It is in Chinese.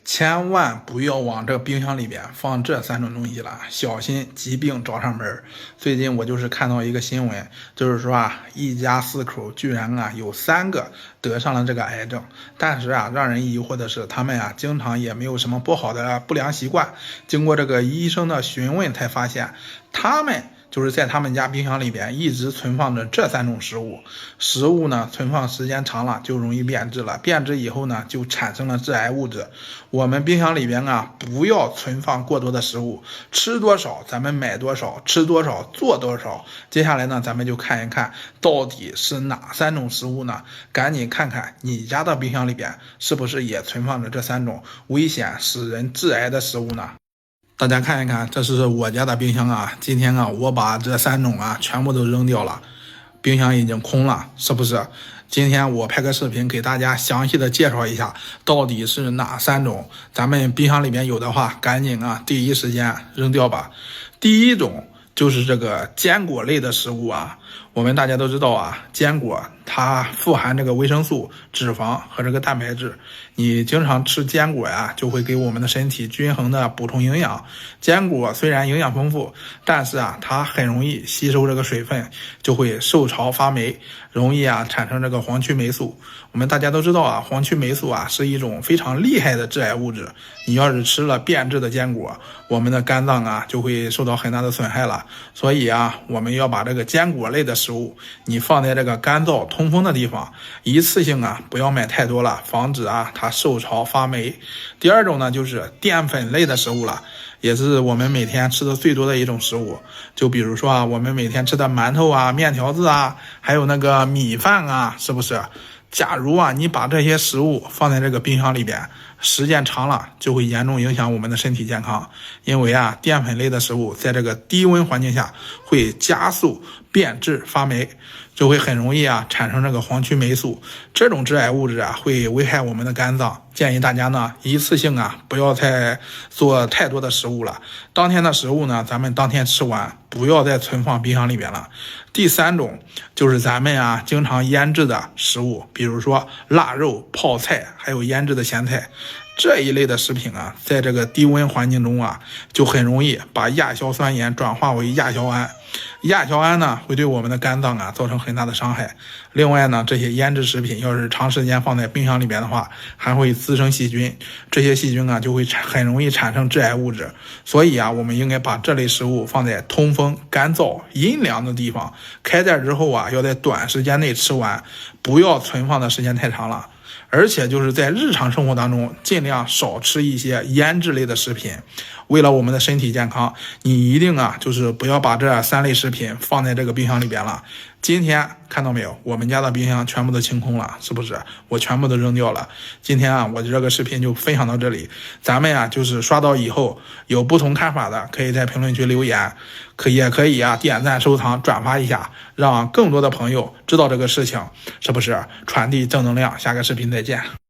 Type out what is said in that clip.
千万不要往这个冰箱里边放这三种东西了，小心疾病找上门。最近我就是看到一个新闻，就是说一家4口居然有3个得上了这个癌症，但是让人疑惑的是，他们经常也没有什么不好的不良习惯。经过这个医生的询问，才发现他们就是在他们家冰箱里边一直存放着这3种食物。食物呢，存放时间长了就容易变质了，变质以后呢，就产生了致癌物质。我们冰箱里边不要存放过多的食物，吃多少咱们买多少，吃多少做多少。接下来呢，咱们就看一看到底是哪3种食物呢？赶紧看看你家的冰箱里边是不是也存放着这3种危险使人致癌的食物呢？大家看一看，这是我家的冰箱今天我把这3种全部都扔掉了，冰箱已经空了，是不是？今天我拍个视频给大家详细的介绍一下到底是哪3种，咱们冰箱里面有的话赶紧第一时间扔掉吧。第一种就是这个坚果类的食物我们大家都知道坚果它富含这个维生素、脂肪和这个蛋白质。你经常吃坚果就会给我们的身体均衡的补充营养。坚果虽然营养丰富，但是它很容易吸收这个水分，就会受潮发霉，容易产生这个黄曲霉素。我们大家都知道黄曲霉素是一种非常厉害的致癌物质。你要是吃了变质的坚果，我们的肝脏就会受到很大的损害了。所以我们要把这个坚果类的食物你放在这个干燥通风的地方，一次性不要买太多了，防止它受潮发霉。第二种呢，就是淀粉类的食物了，也是我们每天吃的最多的一种食物。就比如说我们每天吃的馒头面条子还有那个米饭是不是？假如你把这些食物放在这个冰箱里边，时间长了就会严重影响我们的身体健康。因为淀粉类的食物在这个低温环境下会加速变质发霉，就会很容易产生这个黄曲霉素。这种致癌物质会危害我们的肝脏。建议大家呢一次性不要再做太多的食物了，当天的食物呢咱们当天吃完，不要再存放冰箱里边了。第3种就是咱们经常腌制的食物，比如说腊肉、泡菜还有腌制的咸菜。这一类的食品在这个低温环境中就很容易把亚硝酸盐转化为亚硝胺。亚硝胺呢会对我们的肝脏造成很大的伤害。另外呢，这些腌制食品要是长时间放在冰箱里边的话，还会滋生细菌，这些细菌就会很容易产生致癌物质。所以我们应该把这类食物放在通风、干燥、阴凉的地方，开袋之后要在短时间内吃完，不要存放的时间太长了。而且就是在日常生活当中尽量少吃一些腌制类的食品。为了我们的身体健康，你一定就是不要把这3类食品放在这个冰箱里边了。今天看到没有，我们家的冰箱全部都清空了，是不是？我全部都扔掉了。今天我这个视频就分享到这里。咱们就是刷到以后有不同看法的，可以在评论区留言，也可以点赞、收藏、转发一下，让更多的朋友知道这个事情，是不是？传递正能量。下个视频再见。